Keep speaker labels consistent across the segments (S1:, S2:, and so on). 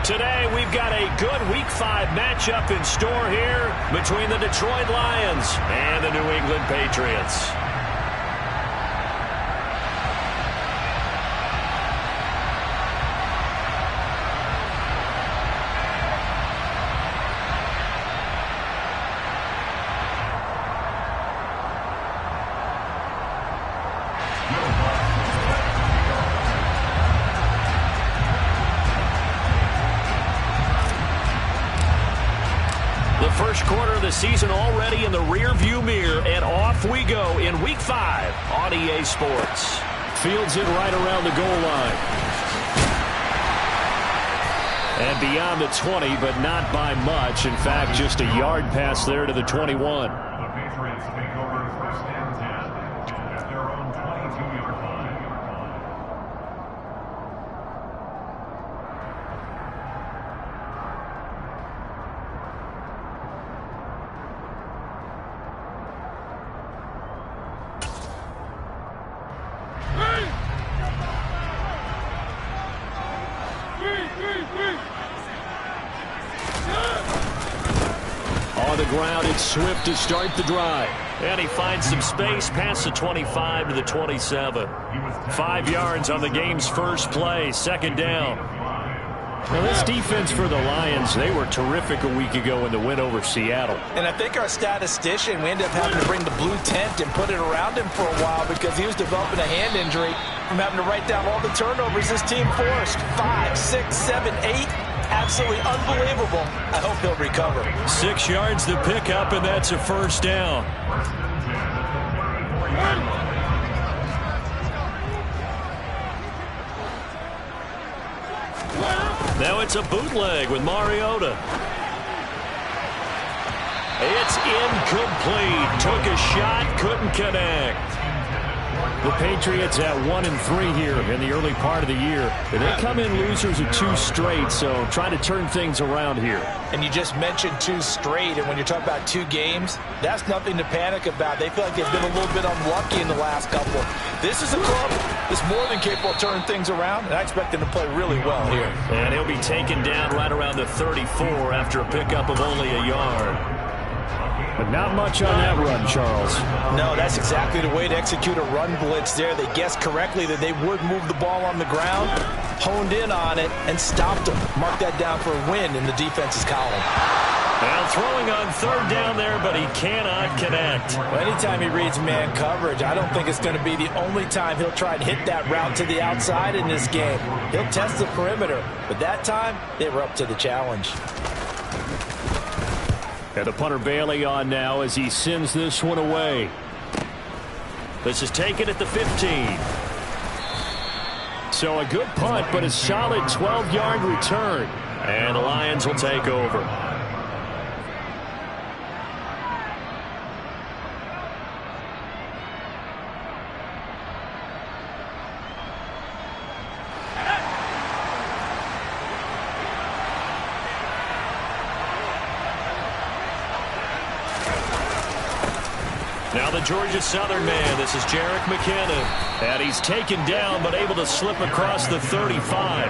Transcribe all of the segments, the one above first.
S1: Today, we've got a good Week 5 matchup in store here between the Detroit Lions and the New England Patriots. First quarter of the season already in the rear-view mirror, and off we go in Week 5 on EA Sports. Fields it right around the goal line. And beyond the 20, but not by much. In fact, just a yard pass there to the 21.
S2: The Patriots take over first and 10 at their own 22-yard line.
S1: On the ground, it's Swift to start the drive. And he finds some space past the 25 to the 27. 5 yards on the game's first play, second down. Now, this defense for the Lions, they were terrific a week ago in the win over Seattle.
S3: And I think our statistician, we ended up having to bring the blue tent and put it around him for a while because he was developing a hand injury from having to write down all the turnovers his team forced. 5, 6, 7, 8. Absolutely unbelievable. I hope he'll recover.
S1: 6 yards to pick up, and that's a first down. Now it's a bootleg with Mariota. It's incomplete. Took a shot, couldn't connect. The Patriots at 1-3 here in the early part of the year. They come in losers of 2 straight, so trying to turn things around here.
S3: And you just mentioned 2 straight, and when you're talking about 2 games, that's nothing to panic about. They feel like they've been a little bit unlucky in the last couple. This is a club that's more than capable of turning things around, and I expect them to play really well here.
S1: And he'll be taken down right around the 34 after a pickup of only a yard. But not much on that run, Charles.
S3: No, that's exactly the way to execute a run blitz there. They guessed correctly that they would move the ball on the ground, honed in on it, and stopped them. Mark that down for a win in the defense's column.
S1: Now throwing on third down there, but he cannot connect.
S3: Well, anytime he reads man coverage, I don't think it's going to be the only time he'll try to hit that route to the outside in this game. He'll test the perimeter, but that time, they were up to the challenge.
S1: And the punter Bailey on now as he sends this one away. This is taken at the 15. So a good punt, but a solid 12-yard return. And the Lions will take over. Now the Georgia Southern man, this is Jerick McKinnon. And he's taken down, but able to slip across the 35.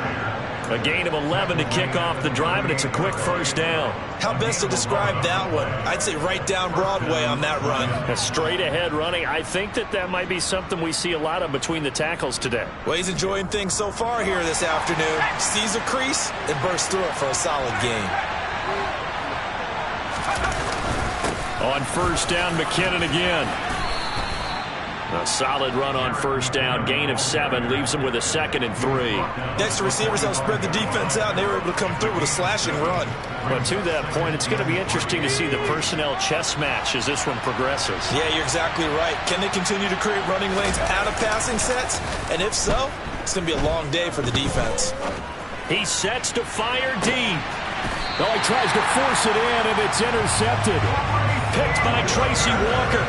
S1: A gain of 11 to kick off the drive, and it's a quick first down.
S3: How best to describe that one? I'd say right down Broadway on that run.
S1: A straight-ahead running. I think that might be something we see a lot of between the tackles today.
S3: Well, he's enjoying things so far here this afternoon. Sees a crease and bursts through it for a solid gain.
S1: On first down, McKinnon again. A solid run on first down. Gain of 7 leaves him with a 2nd and 3.
S3: Next, the receivers help spread the defense out, and they were able to come through with a slashing run.
S1: But to that point, it's going to be interesting to see the personnel chess match as this one progresses.
S3: Yeah, you're exactly right. Can they continue to create running lanes out of passing sets? And if so, it's going to be a long day for the defense.
S1: He sets to fire deep. Oh, he tries to force it in, and it's intercepted. Picked by Tracy Walker.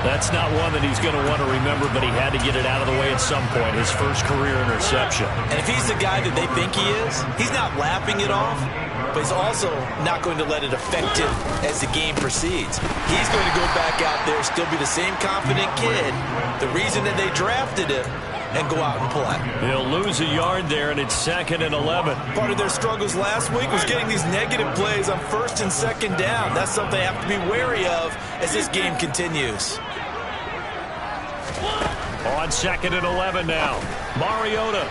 S1: That's not one that he's going to want to remember, but he had to get it out of the way at some point. His first career interception.
S3: And if he's the guy that they think he is, he's not laughing it off, but he's also not going to let it affect him as the game proceeds. He's going to go back out there, still be the same confident kid. The reason that they drafted him and go out and play.
S1: He'll lose a yard there, and it's 2nd and 11.
S3: Part of their struggles last week was getting these negative plays on 1st and 2nd down. That's something they have to be wary of as this game continues.
S1: On 2nd and 11 now, Mariota.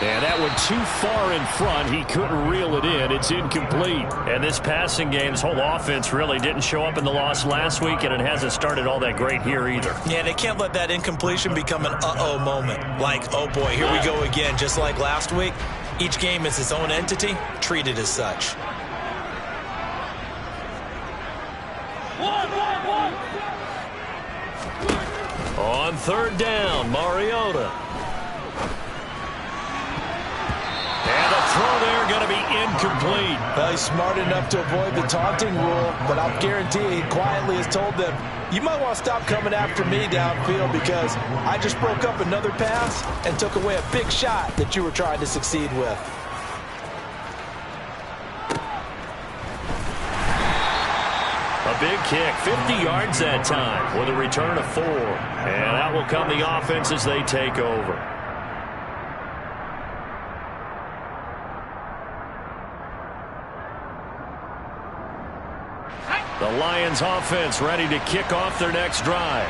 S1: And that one too far in front. He couldn't reel it in. It's incomplete. And this passing game's whole offense really didn't show up in the loss last week, and it hasn't started all that great here either.
S3: Yeah, they can't let that incompletion become an uh-oh moment. Like, oh boy, here we go again. Just like last week, each game is its own entity, treated as such.
S1: On 3rd down, Mariota. And the throw there going to be incomplete.
S3: Well, he's smart enough to avoid the taunting rule, but I'll guarantee he quietly has told them, you might want to stop coming after me downfield because I just broke up another pass and took away a big shot that you were trying to succeed with.
S1: A big kick, 50 yards that time with a return of 4. And out will come the offense as they take over. The Lions offense ready to kick off their next drive.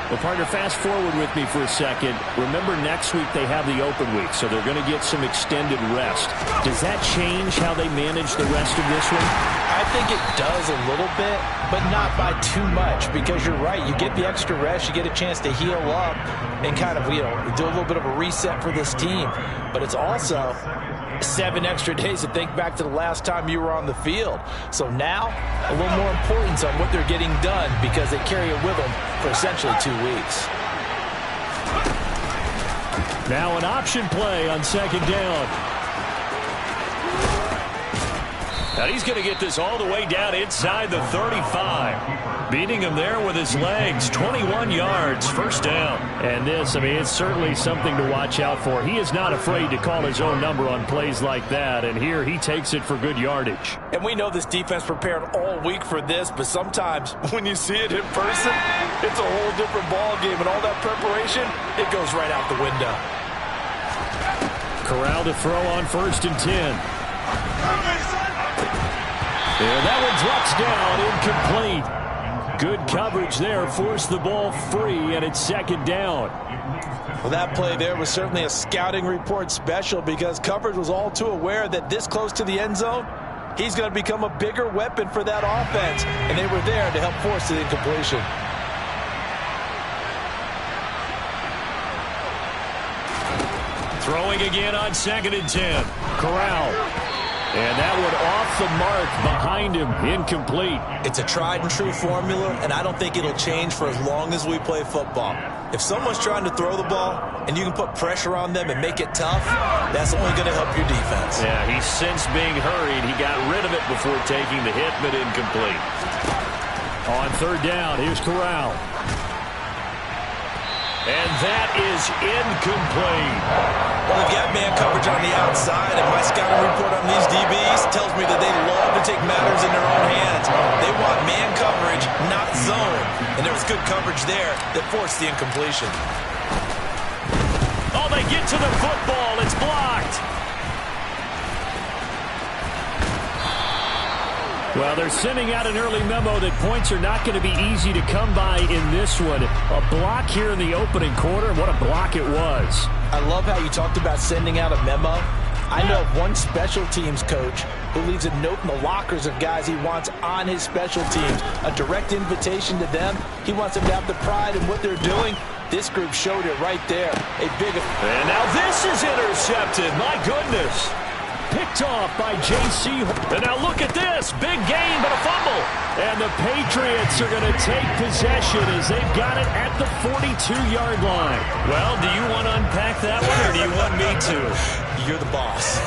S1: Well, partner, fast forward with me for a second. Remember, next week they have the open week, so they're going to get some extended rest. Does that change how they manage the rest of this one?
S3: I think it does a little bit, but not by too much, because you're right. You get the extra rest, you get a chance to heal up and kind of, do a little bit of a reset for this team. But it's also 7 extra days to think back to the last time you were on the field. So now, a little more importance on what they're getting done because they carry it with them for essentially 2 weeks.
S1: Now an option play on 2nd down. And he's going to get this all the way down inside the 35. Beating him there with his legs. 21 yards, 1st down. And this, it's certainly something to watch out for. He is not afraid to call his own number on plays like that. And here he takes it for good yardage.
S3: And we know this defense prepared all week for this, but sometimes when you see it in person, it's a whole different ball game. And all that preparation, it goes right out the window.
S1: Corral to throw on 1st and 10. And that one drops down, incomplete. Good coverage there, forced the ball free, and it's 2nd down.
S3: Well, that play there was certainly a scouting report special because coverage was all too aware that this close to the end zone, he's going to become a bigger weapon for that offense, and they were there to help force the incompletion.
S1: Throwing again on 2nd and 10. Corral. And that one off the mark behind him, incomplete.
S3: It's a tried and true formula, and I don't think it'll change for as long as we play football. If someone's trying to throw the ball and you can put pressure on them and make it tough, that's only going to help your defense.
S1: Yeah, he's since being hurried. He got rid of it before taking the hit, but incomplete. On 3rd down, here's Corral. And that is incomplete.
S3: Well, they've got man coverage on the outside, and my scouting report on these DBs tells me that they love to take matters in their own hands. They want man coverage, not zone. And there was good coverage there that forced the incompletion.
S1: Oh, they get to the football. It's blocked. Well, they're sending out an early memo that points are not going to be easy to come by in this one. A block here in the opening quarter. What a block it was.
S3: I love how you talked about sending out a memo. I know of one special teams coach who leaves a note in the lockers of guys he wants on his special teams. A direct invitation to them. He wants them to have the pride in what they're doing. This group showed it right there.
S1: And now this is intercepted. My goodness. Picked off by J.C. And now look at this. Big gain, but a fumble. And the Patriots are going to take possession as they've got it at the 42-yard line. Well, do you want to unpack that one, or do you want me to?
S3: You're the boss.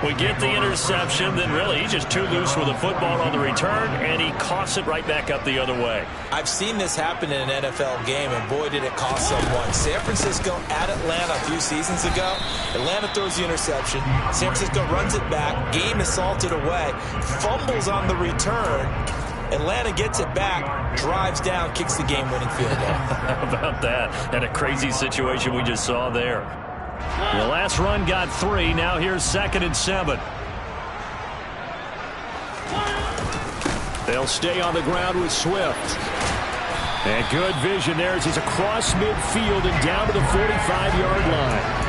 S1: We get the interception, then really he's just too loose with the football on the return, and he coughs it right back up the other way.
S3: I've seen this happen in an NFL game, and boy, did it cost someone. San Francisco at Atlanta a few seasons ago. Atlanta throws the interception. San Francisco runs it back. Game is salted away. Fumbles on the return. Atlanta gets it back, drives down, kicks the game-winning field goal.
S1: How about that? And a crazy situation we just saw there. The last run got 3. Now here's 2nd and 7. They'll stay on the ground with Swift. And good vision there as he's across midfield and down to the 45-yard line.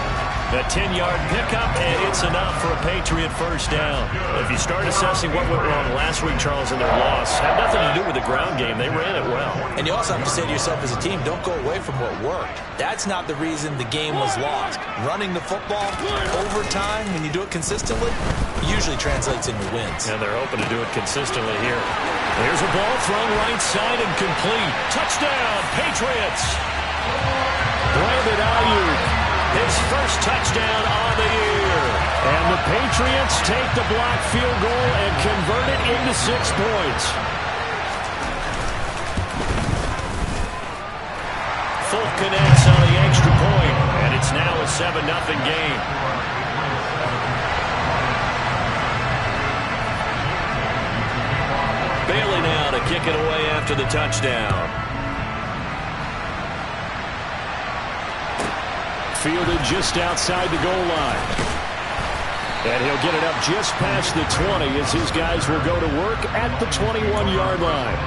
S1: A 10-yard pickup, and it's enough for a Patriot first down. If you start assessing what went wrong last week, Charles, in their loss, had nothing to do with the ground game. They ran it well.
S3: And you also have to say to yourself as a team, don't go away from what worked. That's not the reason the game was lost. Running the football overtime, when you do it consistently, usually translates into wins.
S1: And they're hoping to do it consistently here. Here's a ball thrown right side and complete. Touchdown, Patriots! Brandon Ayuk. His first touchdown on the year. And the Patriots take the blocked field goal and convert it into 6 points. Fulk connects on the extra point, and it's now a 7-0 game. Bailey now to kick it away after the touchdown. Fielded just outside the goal line. And he'll get it up just past the 20 as his guys will go to work at the 21-yard line.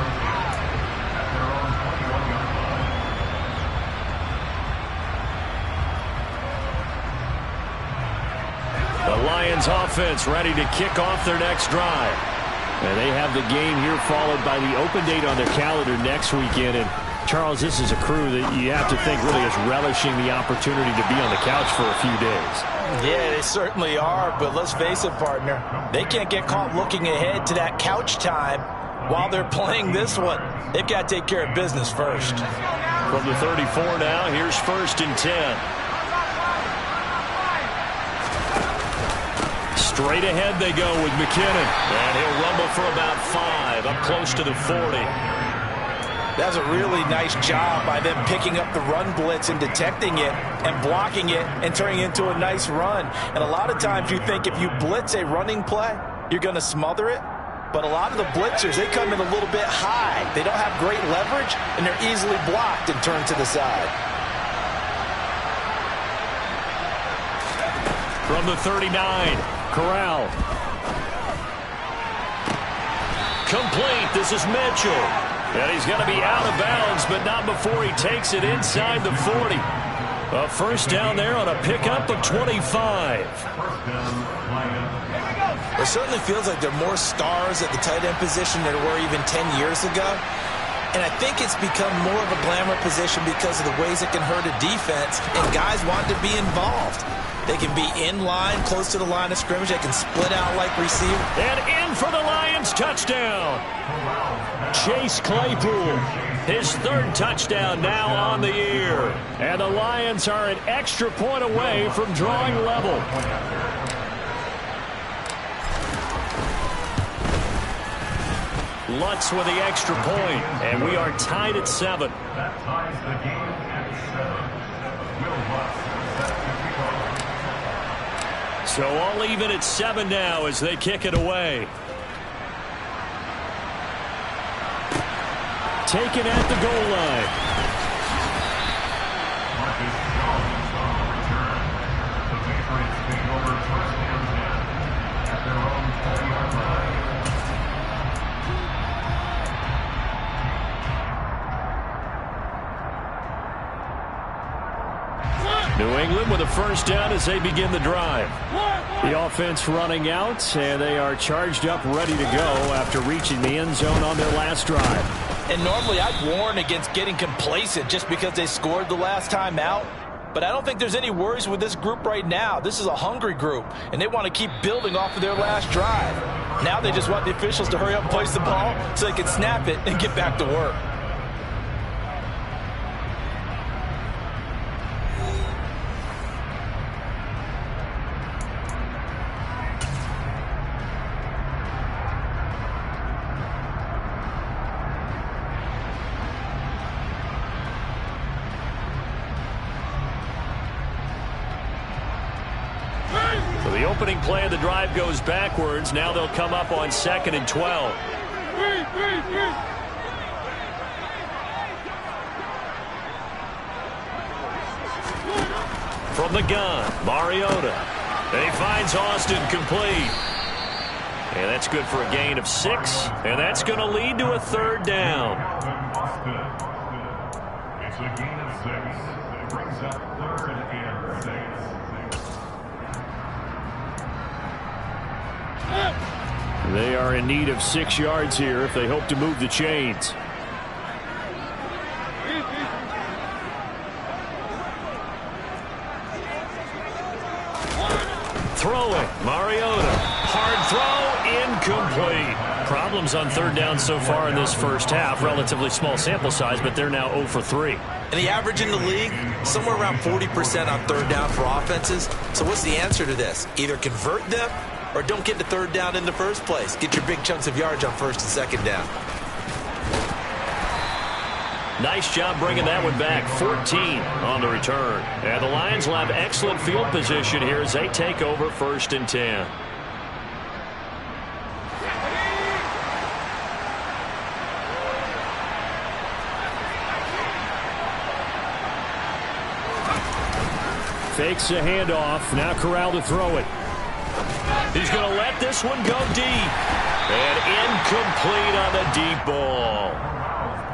S1: The Lions offense ready to kick off their next drive. And they have the game here followed by the open date on their calendar next weekend. And Charles, this is a crew that you have to think really is relishing the opportunity to be on the couch for a few days.
S3: Yeah, they certainly are, but let's face it, partner. They can't get caught looking ahead to that couch time while they're playing this one. They've got to take care of business first.
S1: From the 34 now, here's 1st and 10. Straight ahead they go with McKinnon. And he'll rumble for about 5, up close to the 40.
S3: That's a really nice job by them picking up the run blitz and detecting it and blocking it and turning it into a nice run. And a lot of times you think if you blitz a running play, you're going to smother it. But a lot of the blitzers, they come in a little bit high. They don't have great leverage, and they're easily blocked and turned to the side.
S1: From the 39, Corral. Complete. This is Mitchell. And he's going to be out of bounds, but not before he takes it inside the 40. A first down there on a pickup of 25.
S3: It certainly feels like there are more stars at the tight end position than there were even 10 years ago. And I think it's become more of a glamour position because of the ways it can hurt a defense, and guys want to be involved. They can be in line, close to the line of scrimmage. They can split out like receiver.
S1: And in for the Lions touchdown. Chase Claypool, his 3rd touchdown now on the year. And the Lions are an extra point away from drawing level. Lutz with the extra point, and we are tied at 7.
S2: That ties the game at 7. Will Lutz.
S1: So all even at 7 now as they kick it away. Taken at the goal line.
S2: Marcus Jones on the return. The Patriots take over 1st and 10 at their own 20-yard line.
S1: New England with a first down as they begin the drive. The offense running out, and they are charged up, ready to go after reaching the end zone on their last drive.
S3: And normally I'd warn against getting complacent just because they scored the last time out. But I don't think there's any worries with this group right now. This is a hungry group, and they want to keep building off of their last drive. Now they just want the officials to hurry up and place the ball so they can snap it and get back to work.
S1: So the opening play of the drive goes backwards. Now they'll come up on 2nd and 12. From the gun, Mariota. And he finds Austin complete. And that's good for a gain of 6. And that's going to lead to a 3rd down.
S2: It's a gain of 6. Brings up 3rd and 6.
S1: They are in need of 6 yards here if they hope to move the chains. Throwing, Mariota. Hard throw, incomplete. Problems on 3rd down so far in this first half. Relatively small sample size, but they're now 0 for 3.
S3: And the average in the league, somewhere around 40% on 3rd down for offenses. So what's the answer to this? Either convert them or don't get to 3rd down in the first place. Get your big chunks of yards on 1st and 2nd down.
S1: Nice job bringing that one back. 14 on the return. And the Lions will have excellent field position here as they take over 1st and 10. Fakes a handoff. Now Corral to throw it. He's going to let this one go deep. And incomplete on the deep ball.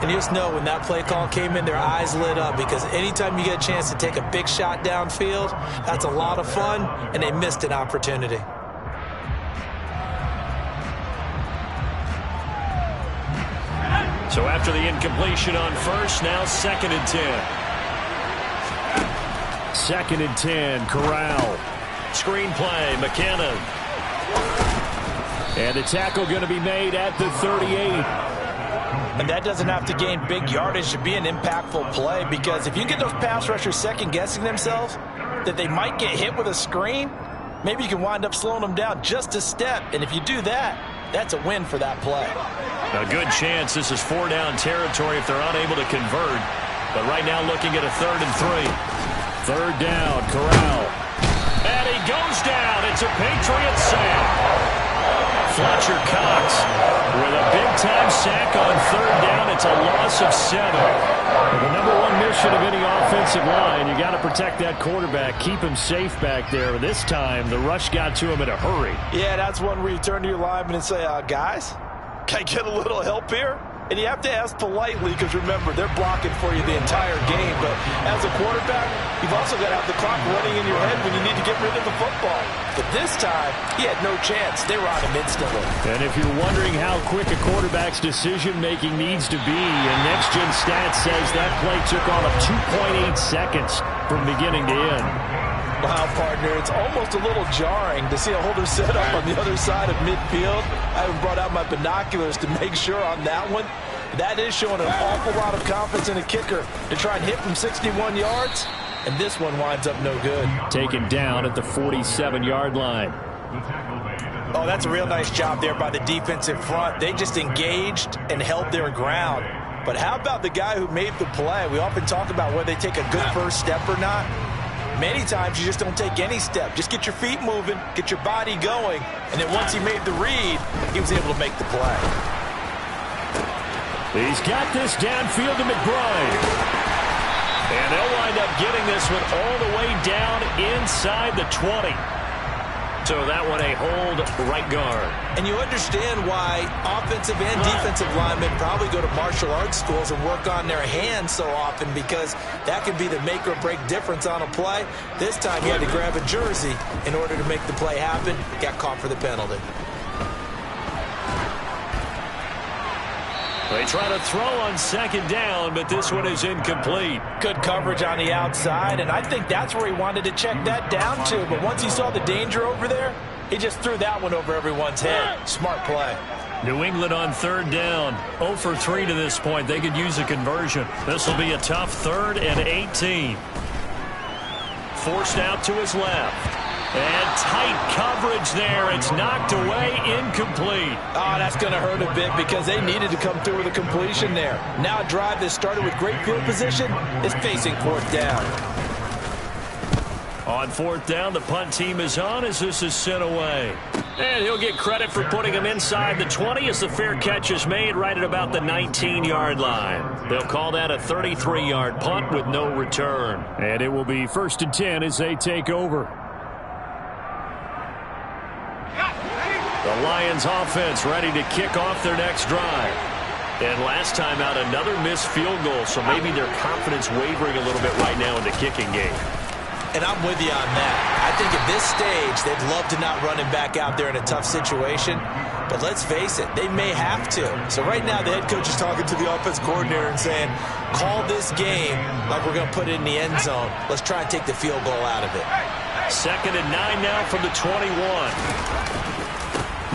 S3: And you just know when that play call came in, their eyes lit up because anytime you get a chance to take a big shot downfield, that's a lot of fun, and they missed an opportunity.
S1: So after the incompletion on 1st, now 2nd and 10. 2nd and 10, Corral. Screen play, McKinnon. And the tackle going to be made at the 38.
S3: And that doesn't have to gain big yardage to be an impactful play because if you get those pass rushers second-guessing themselves that they might get hit with a screen, maybe you can wind up slowing them down just a step. And if you do that, that's a win for that play.
S1: A good chance this is 4-down territory if they're unable to convert. But right now looking at a 3rd and 3. 3rd down, Corral. And he goes down. It's a Patriot sack. Fletcher Cox with a big-time sack on 3rd down. It's a loss of 7. The number 1 mission of any offensive line, you got to protect that quarterback, keep him safe back there. This time, the rush got to him in a hurry.
S3: Yeah, that's one where you turn to your lineman and say, guys, can I get a little help here? And you have to ask politely because, remember, they're blocking for you the entire game. But as a quarterback, you've also got to have the clock running in your head when you need to get rid of the football. But this time, he had no chance. They were on him instantly.
S1: And if you're wondering how quick a quarterback's decision-making needs to be, and Next Gen Stats says that play took on of 2.8 seconds from beginning to end.
S3: Wow, partner, it's almost a little jarring to see a holder set up on the other side of midfield. I haven't brought out my binoculars to make sure on that one. That is showing an awful lot of confidence in a kicker to try and hit from 61 yards, and this one winds up no good.
S1: Taken down at the 47-yard line.
S3: Oh, that's a real nice job there by the defensive front. They just engaged and held their ground. But how about the guy who made the play? We often talk about whether they take a good first step or not. Many times you just don't take any step. Just get your feet moving, get your body going, and then once he made the read, he was able to make the play.
S1: He's got this downfield to McBride. And they'll wind up getting this one all the way down inside the 20. So that one a hold right guard.
S3: And you understand why offensive and defensive linemen probably go to martial arts schools and work on their hands so often because that can be the make or break difference on a play. This time he had to grab a jersey in order to make the play happen. Got caught for the penalty.
S1: They try to throw on 2nd down, but this one is incomplete.
S3: Good coverage on the outside, and I think that's where he wanted to check that down to. But once he saw the danger over there, he just threw that one over everyone's head. Smart play.
S1: New England on 3rd down. 0 for 3 to this point. They could use a conversion. This will be a tough 3rd and 18. Forced out to his left. And tight coverage there. It's knocked away, incomplete.
S3: Oh, that's going to hurt a bit because they needed to come through with a completion there. Now a drive that started with great field position is facing 4th down.
S1: On 4th down, the punt team is on as this is sent away. And he'll get credit for putting him inside the 20 as the fair catch is made right at about the 19-yard line. They'll call that a 33-yard punt with no return.
S4: And it will be 1st and 10 as they take over.
S1: The Lions offense ready to kick off their next drive. And last time out, another missed field goal, so maybe their confidence wavering a little bit right now in the kicking game.
S3: And I'm with you on that. I think at this stage, they'd love to not run him back out there in a tough situation. But let's face it, they may have to. So right now, the head coach is talking to the offense coordinator and saying, call this game like we're going to put it in the end zone. Let's try and take the field goal out of it.
S1: 2nd and 9 now from the 21.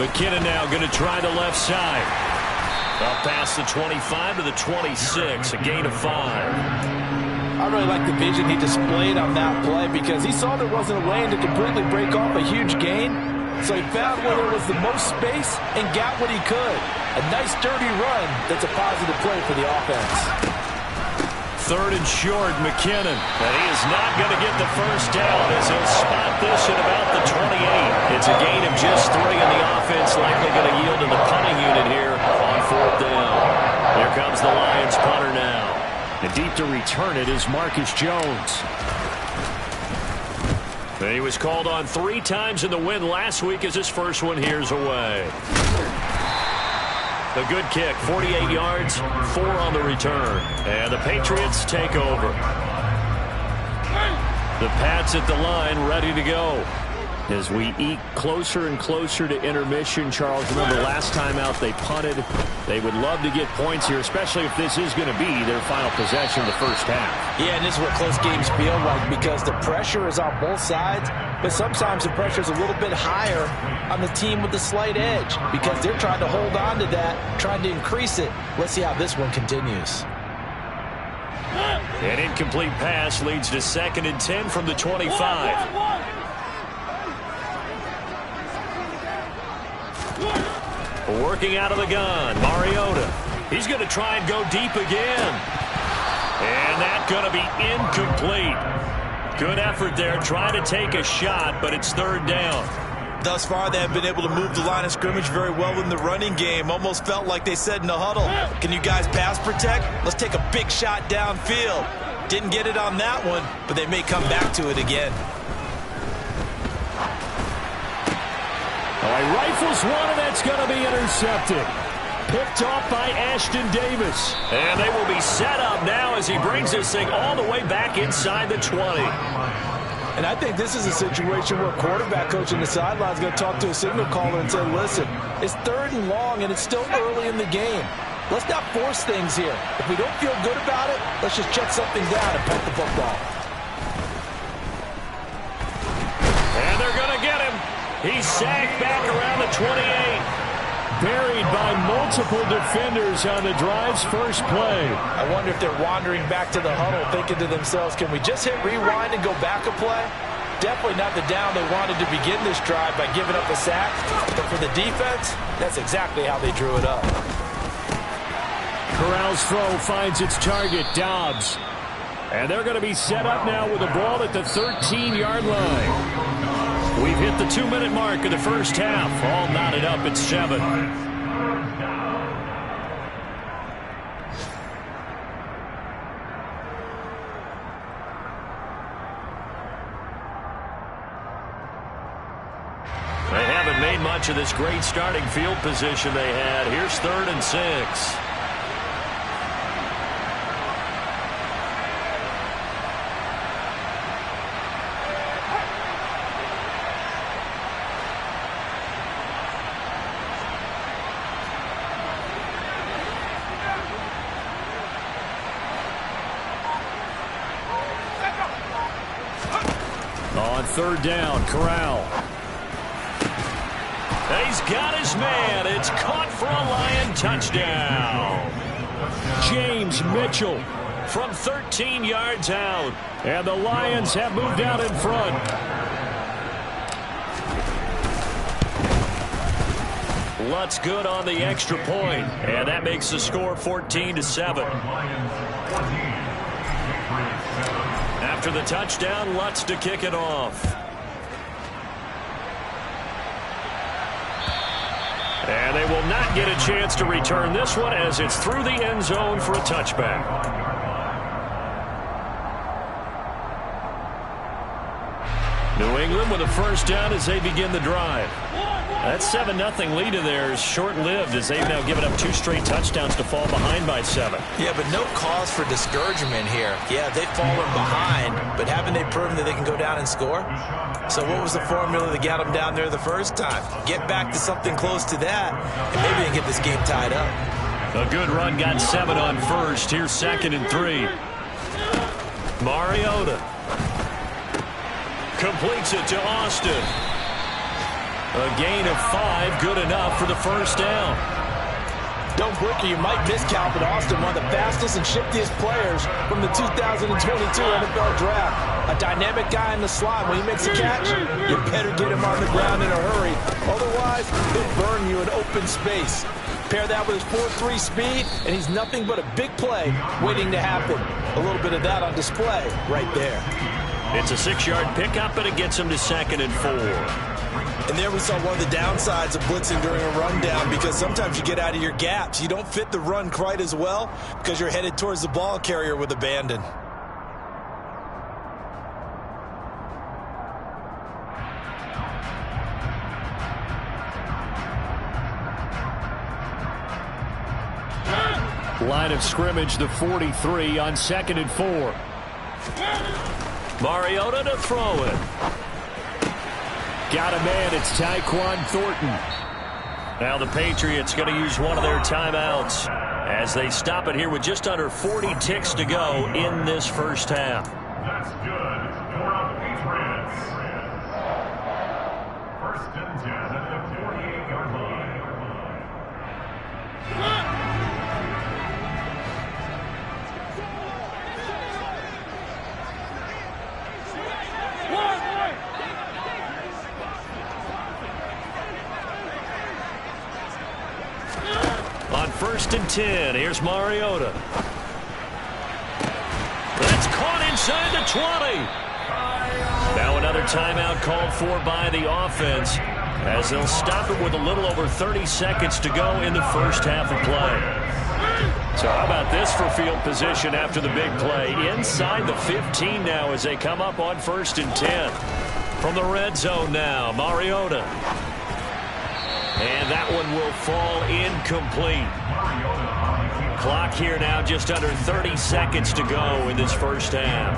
S1: McKinnon now going to try the left side. Up past the 25 to the 26, a gain of 5.
S3: I really like the vision he displayed on that play because he saw there wasn't a lane to completely break off a huge gain. So he found where there was the most space and got what he could. A nice, dirty run that's a positive play for the offense.
S1: 3rd and short, McKinnon. And he is not going to get the first down as he'll spot this at about the 28. It's a gain of just 3, and the offense likely going to yield to the punting unit here on 4th down. Here comes the Lions punter now.
S4: And deep to return it is Marcus Jones.
S1: He was called on 3 times in the win last week as his first one here's away. A good kick, 48 yards, 4 on the return. And the Patriots take over. The Pats at the line, ready to go. As we eke closer and closer to intermission, Charles, remember last time out they punted. They would love to get points here, especially if this is going to be their final possession of the first half.
S3: Yeah, and this is what close games feel like because the pressure is on both sides, but sometimes the pressure is a little bit higher on the team with the slight edge because they're trying to hold on to that, trying to increase it. Let's see how this one continues.
S1: An incomplete pass leads to 2nd and 10 from the 25. Working out of the gun, Mariota. He's going to try and go deep again. And that's going to be incomplete. Good effort there, trying to take a shot, but it's 3rd down.
S3: Thus far, they have been able to move the line of scrimmage very well in the running game. Almost felt like they said in the huddle, can you guys pass protect? Let's take a big shot downfield. Didn't get it on that one, but they may come back to it again.
S4: He rifles one, and that's going to be intercepted. Picked off by Ashton Davis.
S1: And they will be set up now as he brings this thing all the way back inside the 20.
S3: And I think this is a situation where a quarterback coach in the sideline is going to talk to a signal caller and say, listen, it's 3rd and long, and it's still early in the game. Let's not force things here. If we don't feel good about it, let's just check something down and punt the football.
S1: And they're going to get him. He's sacked back around the 28.
S4: Buried by multiple defenders on the drive's first play.
S3: I wonder if they're wandering back to the huddle thinking to themselves, can we just hit rewind and go back a play? Definitely not the down they wanted to begin this drive by giving up a sack. But for the defense, that's exactly how they drew it up.
S4: Corral's throw finds its target, Dobbs. And they're going to be set up now with the ball at the 13-yard line. We've hit the 2-minute mark of the first half. All knotted up at 7.
S1: They haven't made much of this great starting field position they had. Here's 3rd and 6.
S4: On 3rd down, Corral.
S1: He's got his man. It's caught for a Lion touchdown.
S4: James Mitchell
S1: from 13 yards out.
S4: And the Lions have moved out in front.
S1: Lutz good on the extra point. And that makes the score 14-7. After the touchdown, Lutz to kick it off. And they will not get a chance to return this one as it's through the end zone for a touchback. New England with a first down as they begin the drive. That 7-0 lead of theirs short-lived as they've now given up 2 straight touchdowns to fall behind by 7.
S3: Yeah, but no cause for discouragement here. Yeah, they've fallen behind, but haven't they proven that they can go down and score? So what was the formula that got them down there the first time? Get back to something close to that, and maybe they get this game tied up.
S1: A good run got 7 on first. Here's 2nd and 3. Mariota completes it to Austin. A gain of 5, good enough for the first down.
S3: Don't Bricker, you might miss Calvin Austin, one of the fastest and shiftiest players from the 2022 NFL Draft. A dynamic guy in the slot. When he makes a catch, you better get him on the ground in a hurry. Otherwise, he'll burn you in open space. Pair that with his 4.3 speed, and he's nothing but a big play waiting to happen. A little bit of that on display right there.
S1: It's a 6-yard pickup, and it gets him to 2nd and 4.
S3: And there we saw one of the downsides of blitzing during a rundown, because sometimes you get out of your gaps. You don't fit the run quite as well because you're headed towards the ball carrier with abandon.
S1: Line of scrimmage, the 43 on 2nd and 4. Mariota to throw it. Got a man, it's Tyquan Thornton. Now the Patriots going to use one of their timeouts as they stop it here with just under 40 ticks to go in this first half.
S2: That's good for the Patriots. 1st and 10 at the 48-yard line.
S1: On 1st and 10, here's Mariota. That's caught inside the 20. Now another timeout called for by the offense as they'll stop it with a little over 30 seconds to go in the first half of play. So how about this for field position after the big play? Inside the 15 now as they come up on 1st and 10. From the red zone now, Mariota. And that one will fall incomplete. Clock here now just under 30 seconds to go in this first half.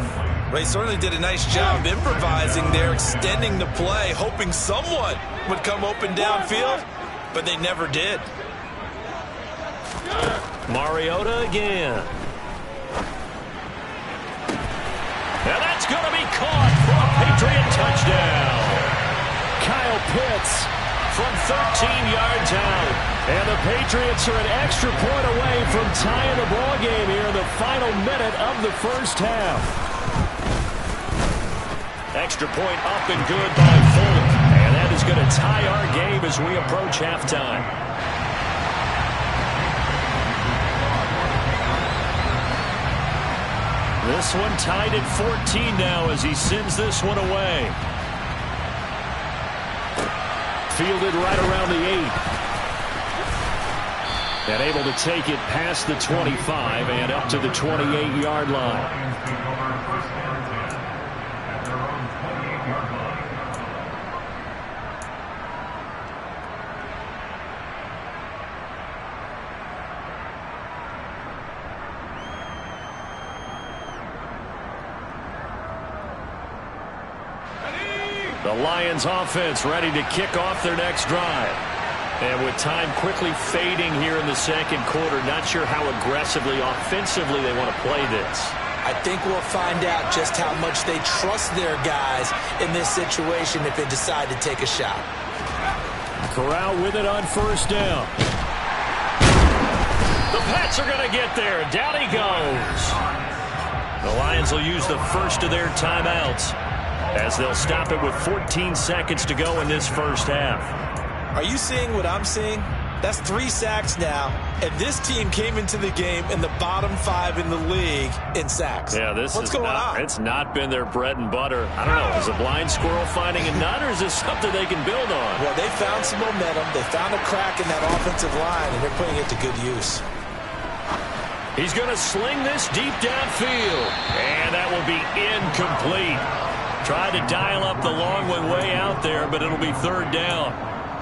S3: Well, he certainly did a nice job improvising there, extending the play, hoping someone would come open downfield, but they never did.
S1: Mariota again. And that's going to be caught for a Patriot touchdown. Kyle Pitts from 13 yards out. And the Patriots are an extra point away from tying the ball game here in the final minute of the first half. Extra point up and good by Fulton. And that is going to tie our game as we approach halftime. This one tied at 14 now as he sends this one away. Fielded right around the 8. And able to take it past the 25 and up to the 28-yard line. The Lions offense ready to kick off their next drive. And with time quickly fading here in the second quarter, not sure how aggressively, offensively they want to play this.
S3: I think we'll find out just how much they trust their guys in this situation if they decide to take a shot.
S1: Corral with it on first down. The Pats are going to get there. Down he goes. The Lions will use the first of their timeouts as they'll stop it with 14 seconds to go in this first half.
S3: Are you seeing what I'm seeing? That's 3 sacks now, and this team came into the game in the bottom 5 in the league in sacks.
S1: Yeah,
S3: What's going on?
S1: It's not been their bread and butter. I don't know. Is a blind squirrel finding a nut, or is this something they can build on?
S3: Well, they found some momentum. They found a crack in that offensive line, and they're putting it to good use.
S1: He's going to sling this deep downfield, and that will be incomplete. Tried to dial up the long one way out there, but it'll be 3rd down.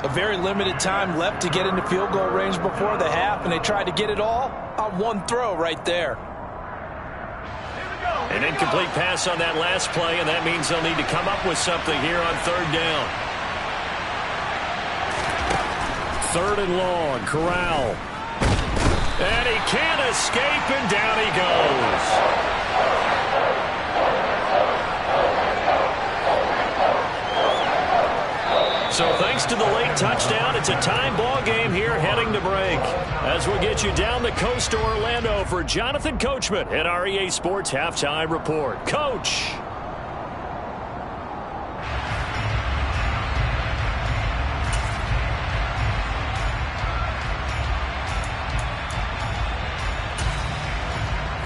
S3: A very limited time left to get into field goal range before the half, and they tried to get it all on one throw right there.
S1: An incomplete pass on that last play, and that means they'll need to come up with something here on 3rd down. 3rd and long, Corral. And he can't escape, and down he goes. So thanks to the late touchdown, it's a time ball game here heading to break. As we'll get you down the coast to Orlando for Jonathan Coachman at our EA Sports Halftime Report. Coach.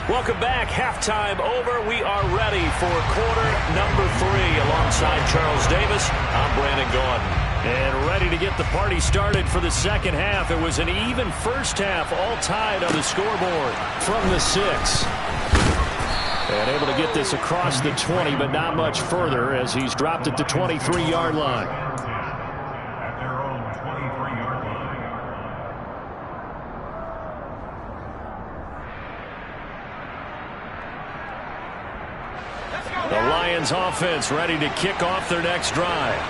S1: Welcome back. Halftime over. We are ready for quarter number 3. Alongside Charles Davis, I'm Brandon Gaudin. And ready to get the party started for the second half. It was an even first half, all tied on the scoreboard from the 6. And able to get this across the 20, but not much further as he's dropped at the 23-yard line.
S2: At their own 23-yard line.
S1: The Lions offense ready to kick off their next drive.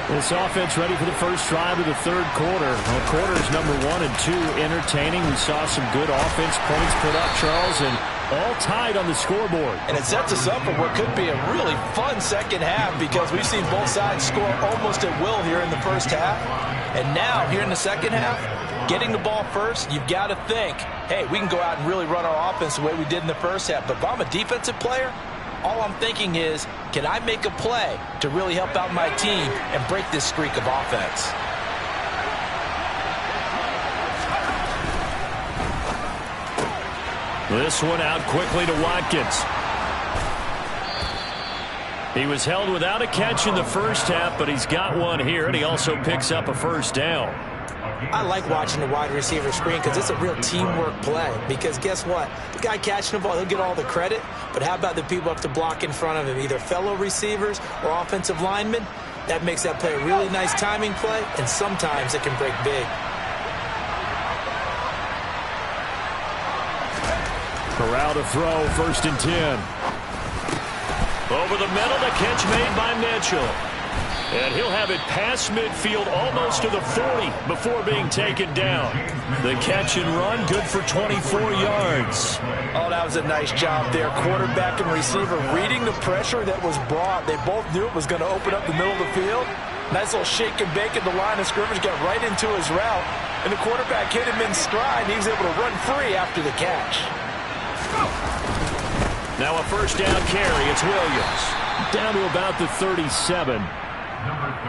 S4: This offense ready for the first drive of the 3rd quarter. Well, quarters number 1 and 2 entertaining. We saw some good offense points put up, Charles, and all tied on the scoreboard.
S3: And it sets us up for what could be a really fun second half because we've seen both sides score almost at will here in the first half. And now, here in the second half, getting the ball first, you've got to think, hey, we can go out and really run our offense the way we did in the first half. But if I'm a defensive player, all I'm thinking is, can I make a play to really help out my team and break this streak of offense?
S1: This one out quickly to Watkins. He was held without a catch in the first half, but he's got one here, and he also picks up a first down.
S5: I like watching the wide receiver screen because it's a real teamwork play. Because guess what? The guy catching the ball, he'll get all the credit. But how about the people up to block in front of him, either fellow receivers or offensive linemen? That makes that play a really nice timing play, and sometimes it can break big.
S1: Corral to throw, 1st and 10. Over the middle, the catch made by Mitchell. And he'll have it past midfield almost to the 40 before being taken down. The catch and run, good for 24 yards.
S3: Oh, that was a nice job there. Quarterback and receiver reading the pressure that was brought. They both knew it was going to open up the middle of the field. Nice little shake and bake at the line of scrimmage, got right into his route. And the quarterback hit him in stride. He was able to run free after the catch.
S1: Now a first down carry. It's Williams. Down to about the 37.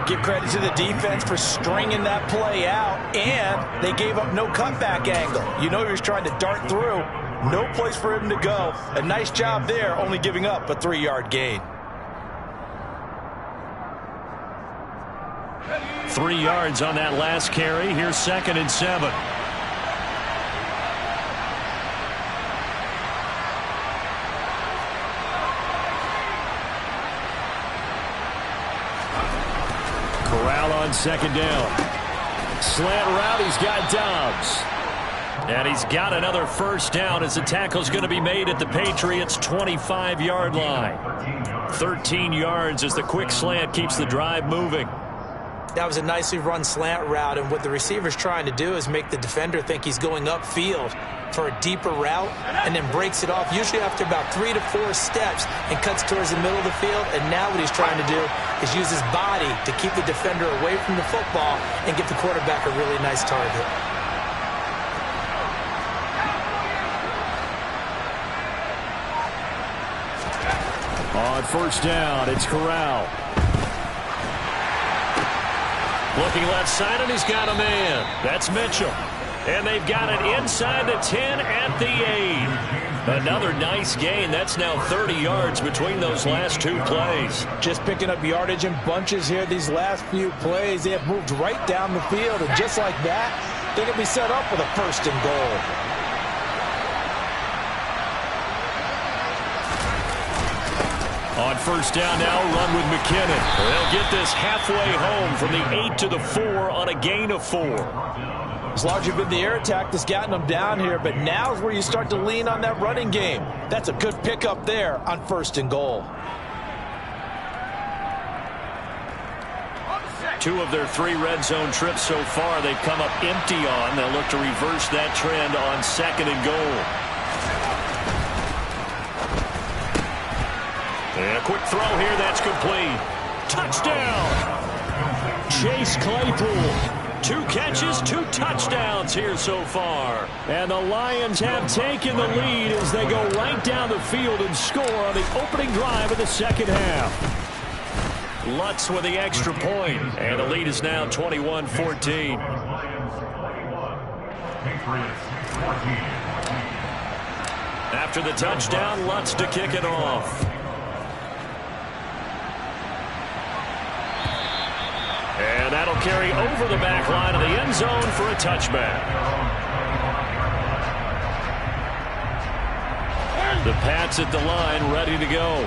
S3: Give credit to the defense for stringing that play out, and they gave up no cutback angle. You know he was trying to dart through. No place for him to go. A nice job there, only giving up a 3-yard gain.
S1: 3 yards on that last carry. Here's 2nd and 7. Corral on 2nd down. Slant route, he's got Dobbs. And he's got another first down as the tackle's going to be made at the Patriots' 25-yard line. 13 yards as the quick slant keeps the drive moving.
S5: That was a nicely run slant route, and what the receiver's trying to do is make the defender think he's going upfield for a deeper route and then breaks it off, usually after about 3 to 4 steps, and cuts towards the middle of the field. And now what he's trying to do is use his body to keep the defender away from the football and give the quarterback a really nice target. On
S1: first down, it's Corral. Looking left side, and he's got a man. That's Mitchell. And they've got it inside the 10 at the 8. Another nice gain. That's now 30 yards between those last two plays.
S3: Just picking up yardage in bunches here these last few plays. They have moved right down the field, and just like that, they can be set up with a 1st and goal.
S1: On 1st down now, run with McKinnon. They'll get this halfway home from the 8 to the 4 on a gain of 4.
S3: It's largely been the air attack that's gotten them down here, but now is where you start to lean on that running game. That's a good pickup there on 1st and goal.
S1: 2 of their 3 red zone trips so far they've come up empty on. They'll look to reverse that trend on 2nd and goal. And a quick throw here, that's complete. Touchdown! Chase Claypool. 2 catches, 2 touchdowns here so far. And the Lions have taken the lead as they go right down the field and score on the opening drive of the 2nd half. Lutz with the extra point, and the lead is now 21-14. After the touchdown, Lutz to kick it off. And that'll carry over the back line of the end zone for a touchback. The Pats at the line, ready to go.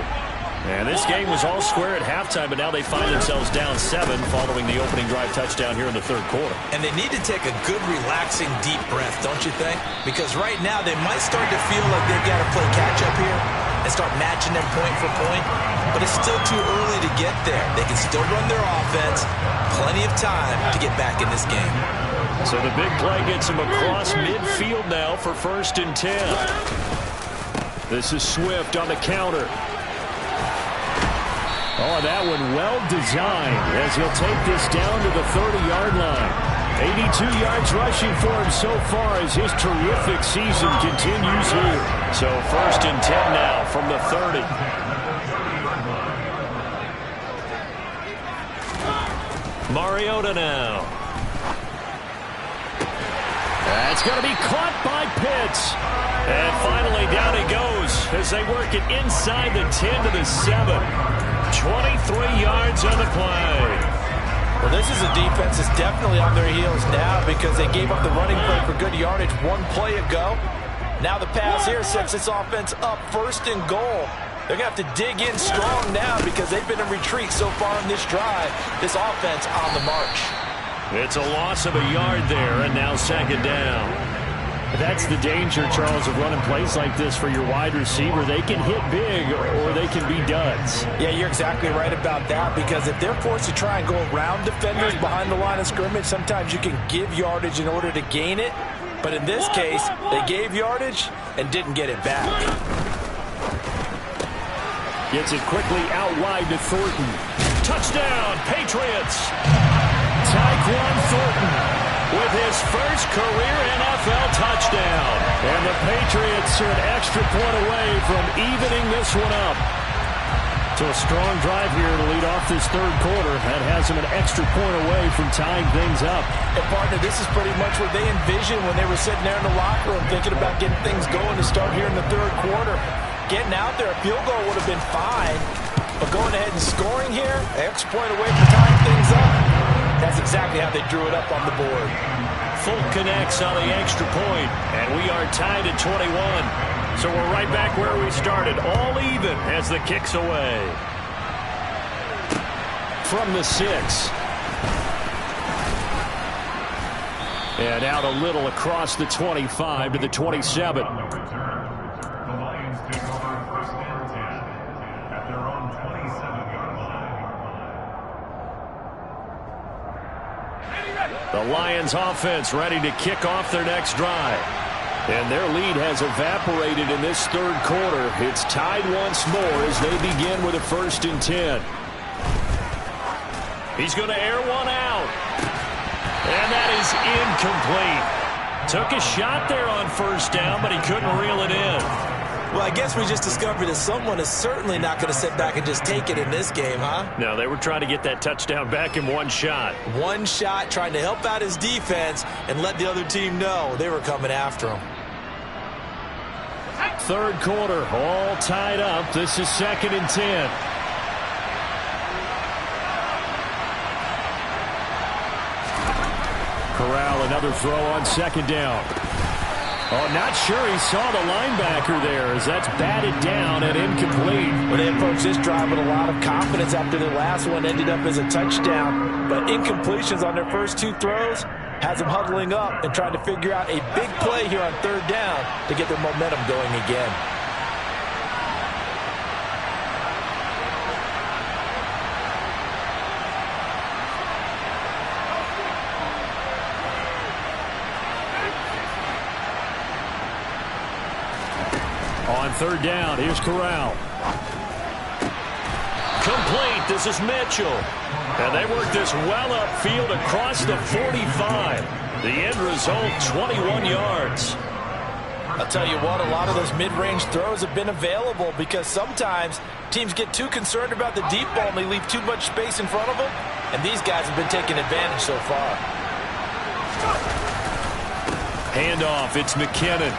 S1: And this game was all square at halftime, but now they find themselves down 7 following the opening drive touchdown here in the 3rd quarter.
S5: And they need to take a good, relaxing, deep breath, don't you think? Because right now they might start to feel like they've got to play catch-up here and start matching them point for point. But it's still too early to get there. They can still run their offense. Plenty of time to get back in this game.
S1: So the big play gets him across midfield now for 1st and 10. This is Swift on the counter. Oh, that one well designed as he'll take this down to the 30-yard line. 82 yards rushing for him so far as his terrific season continues here. So 1st and 10 now from the 30. Mariota now. That's going to be caught by Pitts. And finally down he goes as they work it inside the 10 to the 7. 23 yards on the play.
S3: Well, this is a defense that's definitely on their heels now because they gave up the running play for good yardage 1 play ago. Now the pass here sets this offense up 1st and goal. They're going to have to dig in strong now because they've been in retreat so far in this drive. This offense on the march.
S1: It's a loss of a yard there, and now 2nd down.
S4: That's the danger, Charles, of running plays like this for your wide receiver. They can hit big or they can be duds.
S3: Yeah, you're exactly right about that because if they're forced to try and go around defenders behind the line of scrimmage, sometimes you can give yardage in order to gain it. But in this case, they gave yardage and didn't get it back.
S4: Gets it quickly out wide to Thornton.
S1: Touchdown, Patriots!
S4: Tyquan Thornton
S1: with his first career NFL touchdown.
S4: And the Patriots are an extra point away from evening this one up. So a strong drive here to lead off this 3rd quarter. That has them an extra point away from tying things up.
S3: And partner, this is pretty much what they envisioned when they were sitting there in the locker room thinking about getting things going to start here in the 3rd quarter. Getting out there, a field goal would have been fine. But going ahead and scoring here, an extra point away from tying things up, that's exactly how they drew it up on the board.
S1: Full connects on the extra point, and we are tied at 21. So we're right back where we started, all even as the kick's away.
S4: From the 6. And out a little across the 25 to the 27.
S2: The Lions take over 1st and 10 at their own 27-yard line.
S1: The Lions offense ready to kick off their next drive.
S4: And their lead has evaporated in this 3rd quarter. It's tied once more as they begin with a 1st and 10.
S1: He's going to air one out. And that is incomplete. Took a shot there on 1st down, but he couldn't reel it in.
S5: Well, I guess we just discovered that someone is certainly not going to sit back and just take it in this game, huh?
S1: No, they were trying to get that touchdown back in one shot.
S5: One shot, trying to help out his defense and let the other team know they were coming after him.
S4: Third quarter, all tied up. This is 2nd and 10. Corral, another throw on 2nd down. Oh, not sure he saw the linebacker there as that's batted down and incomplete.
S5: Well, they approached this drive with a lot of confidence after the last one ended up as a touchdown. But incompletions on their first 2 throws has them huddling up and trying to figure out a big play here on 3rd down to get their momentum going again.
S4: On 3rd down, here's Corral.
S1: Complete. This is Mitchell. And they work this well upfield across the 45. The end result, 21 yards.
S5: I'll tell you what, a lot of those mid-range throws have been available because sometimes teams get too concerned about the deep ball and they leave too much space in front of them. And these guys have been taking advantage so far.
S1: Handoff, it's McKinnon.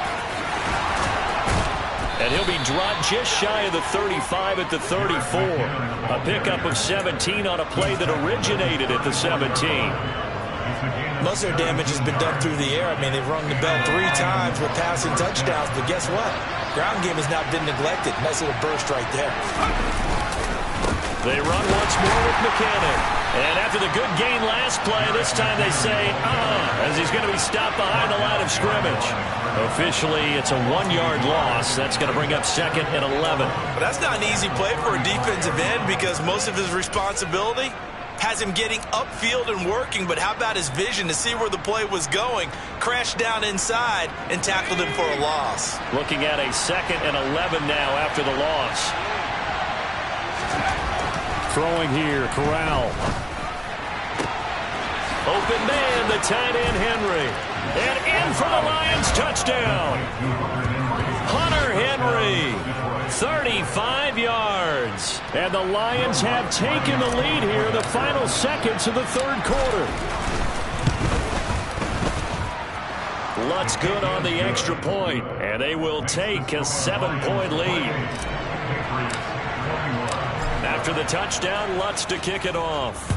S1: And he'll be dropped just shy of the 35 at the 34. A pickup of 17 on a play that originated at the 17.
S5: Most of their damage has been done through the air. I mean, they've rung the bell 3 times with passing touchdowns, but guess what? Ground game has not been neglected. Nice little burst right there.
S1: They run once more with McKinnon. And after the good gain last play, this time they say, as he's going to be stopped behind the line of scrimmage. Officially, it's a 1-yard loss. That's going to bring up 2nd and 11.
S5: But that's not an easy play for a defensive end because most of his responsibility has him getting upfield and working, but how about his vision to see where the play was going, crashed down inside, and tackled him for a loss.
S1: Looking at a 2nd and 11 now after the loss.
S4: Throwing here, Corral.
S1: Open man, the tight end, Henry. And in for the Lions, touchdown. Hunter Henry, 35 yards.
S4: And the Lions have taken the lead here in the final seconds of the 3rd quarter.
S1: Lutz good on the extra point, and they will take a 7-point lead. After the touchdown, Lutz to kick it off.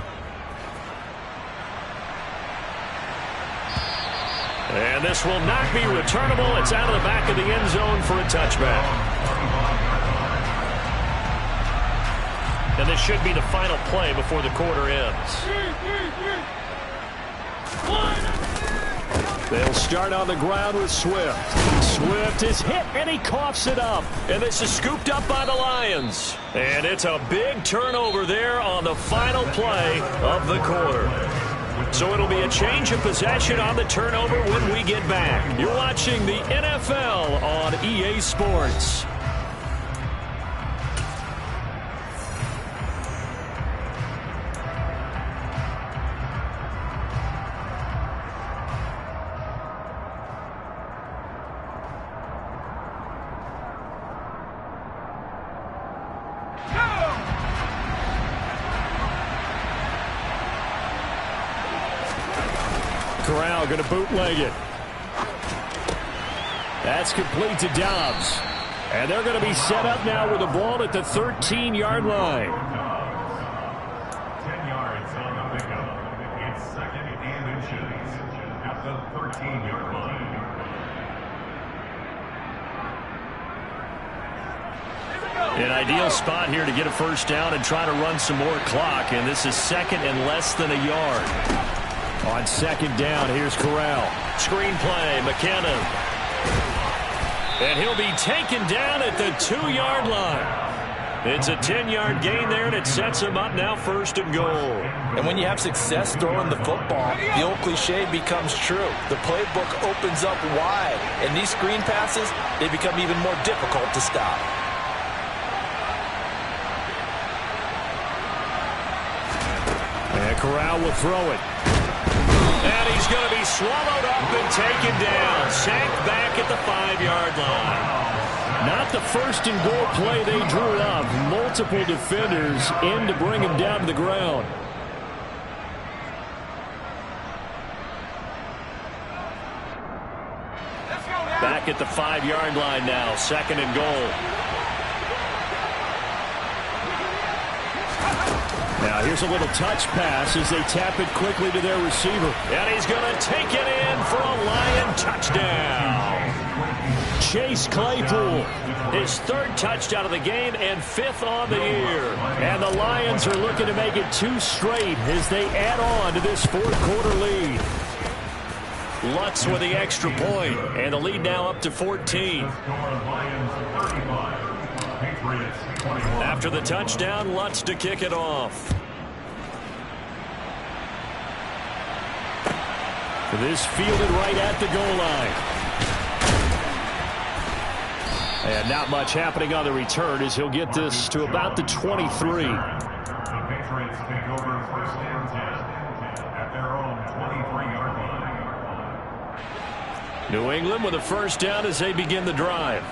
S1: And this will not be returnable. It's out of the back of the end zone for a touchback. And this should be the final play before the quarter ends.
S4: They'll start on the ground with Swift. Swift is hit, and he coughs it up.
S1: And this is scooped up by the Lions. And it's a big turnover there on the final play of the quarter. So it'll be a change of possession on the turnover when we get back. You're watching the NFL on EA Sports.
S4: Corral going to bootleg it. That's complete to Dobbs. And they're going to be set up now with the ball at the 13-yard line.
S2: 10 yards on the pickup. It's 2nd and inches at the 13-yard line.
S1: An ideal spot here to get a first down and try to run some more clock. And this is 2nd and less than a yard.
S4: On 2nd down, here's Corral.
S1: Screen play, McKinnon. And he'll be taken down at the 2-yard line. It's a 10-yard gain there, and it sets him up now 1st and goal.
S5: And when you have success throwing the football, the old cliche becomes true. The playbook opens up wide, and these screen passes, they become even more difficult to stop.
S4: And Corral will throw it.
S1: And he's going to be swallowed up and taken down. Sacked back at the 5-yard line.
S4: Not the first and goal play they drew up. Multiple defenders in to bring him down to the ground. Back at the 5-yard line now. Second and goal. Now here's a little touch pass as they tap it quickly to their receiver. And he's going to take it in for a Lion touchdown. Chase Claypool, his 3rd touchdown of the game and 5th on the year. And the Lions are looking to make it 2 straight as they add on to this 4th quarter lead. Lutz with the extra point, and the lead now up to 14. After the touchdown, Lutz to kick it off. This fielded right at the goal line. And not much happening on the return as he'll get this to about the 23.
S2: The Patriots take over first and 10 at their own 23-yard line.
S4: New England with a first down as they begin the drive.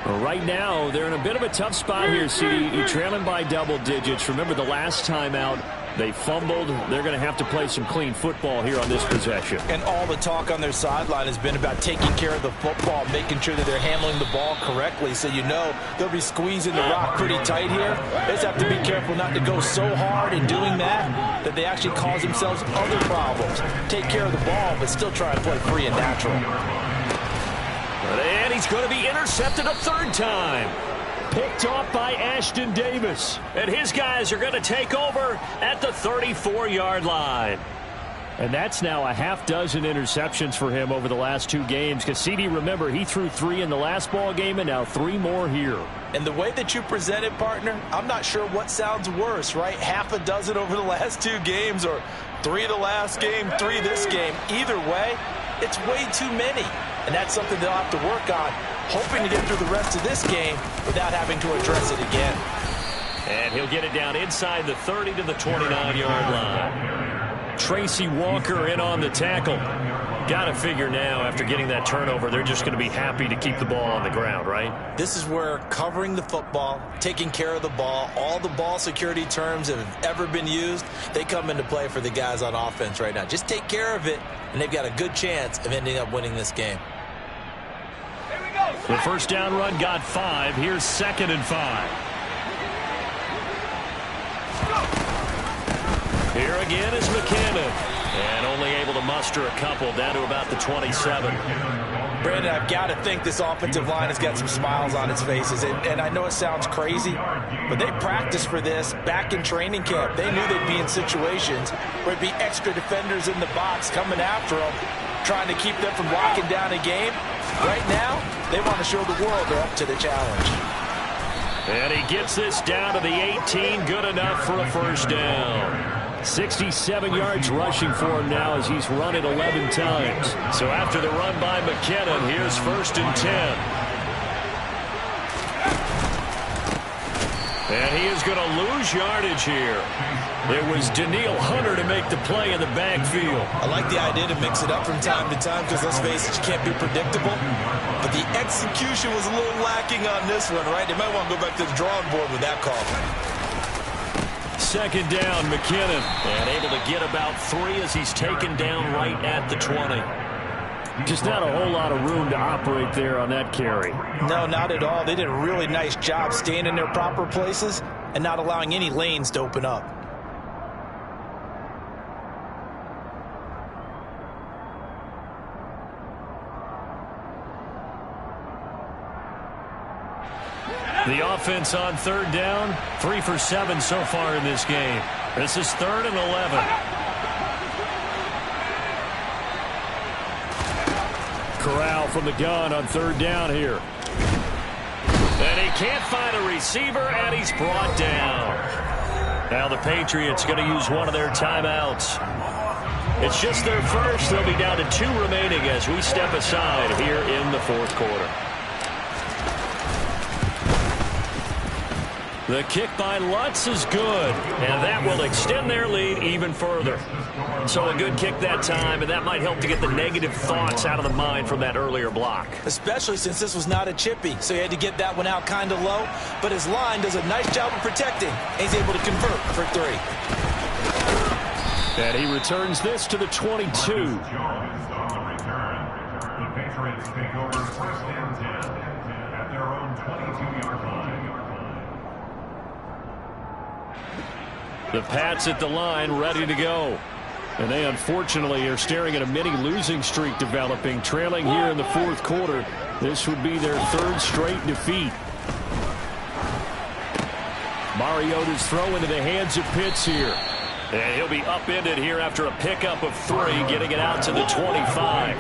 S4: Well, right now, they're in a bit of a tough spot here, CD. You're trailing by double digits. Remember the last time out, they fumbled. They're going to have to play some clean football here on this possession.
S3: And all the talk on their sideline has been about taking care of the football, making sure that they're handling the ball correctly. So you know they'll be squeezing the rock pretty tight here. They just have to be careful not to go so hard in doing that they actually cause themselves other problems. Take care of the ball, but still try to play free and natural.
S4: And he's going to be intercepted a 3rd time. Picked off by Ashton Davis. And his guys are going to take over at the 34-yard line. And that's now a half dozen interceptions for him over the last 2 games. Because, CD, remember, he threw 3 in the last ball game and now 3 more here.
S3: And the way that you present it, partner, I'm not sure what sounds worse, right? Half a dozen over the last 2 games or 3 the last game, 3 this game. Either way, it's way too many. And that's something they'll have to work on, hoping to get through the rest of this game without having to address it again.
S4: And he'll get it down inside the 30 to the 29-yard line. Tracy Walker in on the tackle. Got to figure now, after getting that turnover, they're just going to be happy to keep the ball on the ground, right?
S3: This is where covering the football, taking care of the ball, all the ball security terms that have ever been used, they come into play for the guys on offense right now. Just take care of it, and they've got a good chance of ending up winning this game.
S4: The first down run got 5. Here's 2nd and 5. Here again is McKinnon. And only able to muster a couple down to about the 27.
S3: Brandon, I've got to think this offensive line has got some smiles on its faces. And I know it sounds crazy, but they practiced for this back in training camp. They knew they'd be in situations where it'd be extra defenders in the box coming after them, trying to keep them from locking down a game. Right now, they want to show the world they're up to the challenge.
S4: And he gets this down to the 18. Good enough for a first down. 67 yards rushing for him now as he's run it 11 times. So after the run by McKinnon, here's 1st and 10. And he is going to lose yardage here. It was Danielle Hunter to make the play in the backfield.
S3: I like the idea to mix it up from time to time because, let's face it, you can't be predictable. But the execution was a little lacking on this one, right? They might want to go back to the drawing board with that call.
S4: 2nd down, McKinnon. And able to get about 3 as he's taken down right at the 20. Just not a whole lot of room to operate there on that carry.
S3: No, not at all. They did a really nice job staying in their proper places and not allowing any lanes to open up.
S4: The offense on 3rd down, 3 for 7 so far in this game. This is 3rd and 11. Corral from the gun on 3rd down here. And he can't find a receiver, and he's brought down. Now the Patriots going to use one of their timeouts. It's just their first. They'll be down to 2 remaining as we step aside here in the 4th quarter.
S1: The kick by Lutz is good, and that will extend their lead even further. So a good kick that time, and that might help to get the negative thoughts out of the mind from that earlier block.
S5: Especially since this was not a chippy, so he had to get that one out kind of low. But his line does a nice job of protecting. He's able to convert for 3.
S1: And he returns this to the 22.
S2: Jones on the return. The Patriots take over first and 10 at their own 22-yard line.
S1: The Pats at the line, ready to go. And they unfortunately are staring at a mini losing streak developing, trailing here in the fourth quarter. This would be their 3rd straight defeat. Mariota's throw into the hands of Pitts here. And he'll be upended here after a pickup of 3, getting it out to the 25.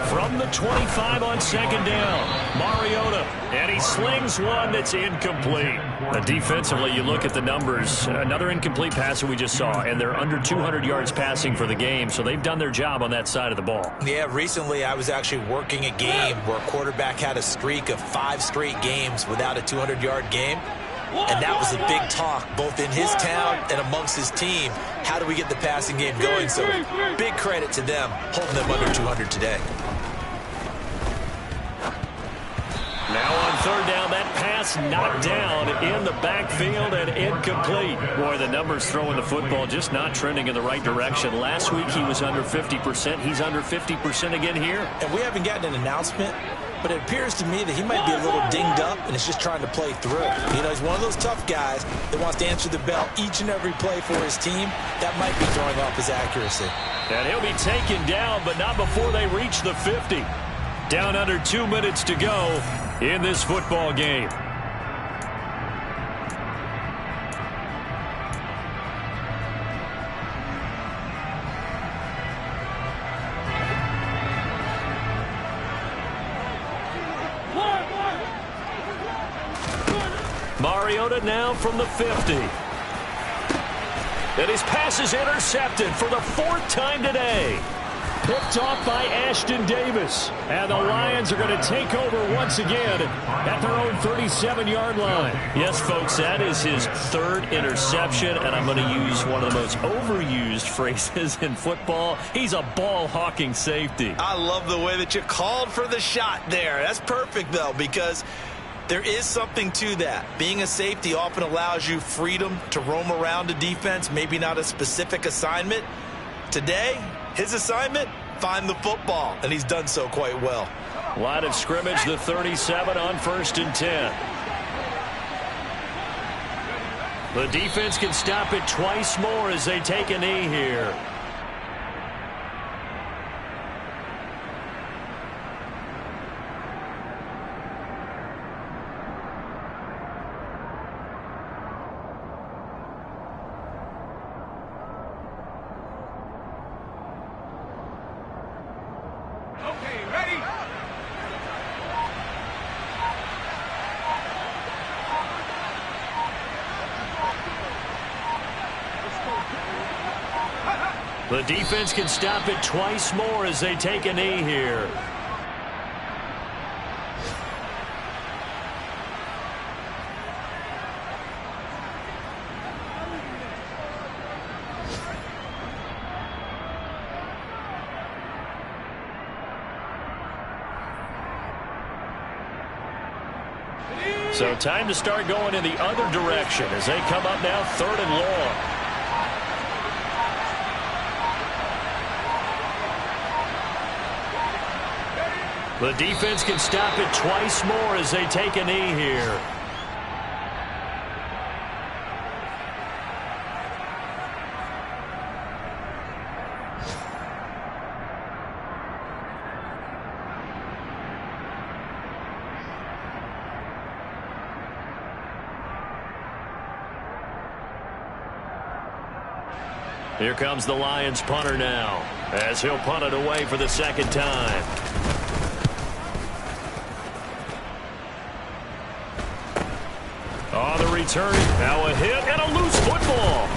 S1: From the 25 on 2nd down, Mariota, and he slings one that's incomplete. Defensively, you look at the numbers, another incomplete pass that we just saw, and they're under 200 yards passing for the game, so they've done their job on that side of the ball.
S5: Yeah, recently I was actually working a game where a quarterback had a streak of 5 straight games without a 200-yard game. And that was a big talk, both in his town and amongst his team. How do we get the passing game going? So big credit to them, holding them under 200 today.
S1: Now on 3rd down, that pass knocked down in the backfield and incomplete. Boy, the numbers throwing the football just not trending in the right direction. Last week he was under 50%. He's under 50% again here.
S5: And we haven't gotten an announcement, but it appears to me that he might be a little dinged up and is just trying to play through. You know, he's one of those tough guys that wants to answer the bell each and every play for his team. That might be throwing off his accuracy.
S1: And he'll be taken down, but not before they reach the 50. Down under 2 minutes to go in this football game. Mariota now from the 50. And his pass is intercepted for the 4th time today. Picked off by Ashton Davis. And the Lions are going to take over once again at their own 37-yard line. Yes, folks, that is his 3rd interception, and I'm going to use one of the most overused phrases in football. He's a ball-hawking safety.
S3: I love the way that you called for the shot there. That's perfect, though, because there is something to that. Being a safety often allows you freedom to roam around a defense, maybe not a specific assignment. Today, his assignment, find the football, and he's done so quite well.
S1: Line of scrimmage, the 37 on 1st and 10. The defense can stop it twice more as they take a knee here. The defense can stop it twice more as they take a knee here. So time to start going in the other direction as they come up now 3rd and long. The defense can stop it twice more as they take a knee here. Here comes the Lions punter now as he'll punt it away for the 2nd time. On the return, now a hit and a loose football.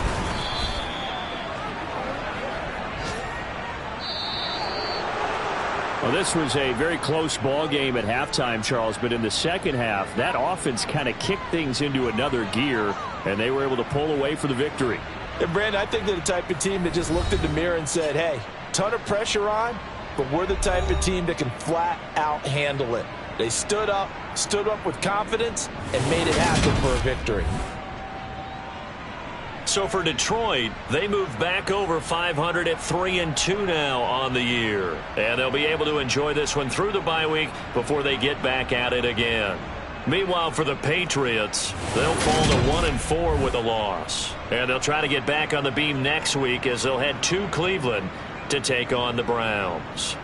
S4: Well, this was a very close ball game at halftime, Charles, but in the second half, that offense kind of kicked things into another gear, and they were able to pull away for the victory.
S3: And Brandon, I think they're the type of team that just looked in the mirror and said, hey, ton of pressure on, but we're the type of team that can flat out handle it. They stood up with confidence, and made it happen for a victory.
S1: So for Detroit, they move back over 500 at 3-2 now on the year. And they'll be able to enjoy this one through the bye week before they get back at it again. Meanwhile, for the Patriots, they'll fall to 1-4 with a loss. And they'll try to get back on the beam next week as they'll head to Cleveland to take on the Browns.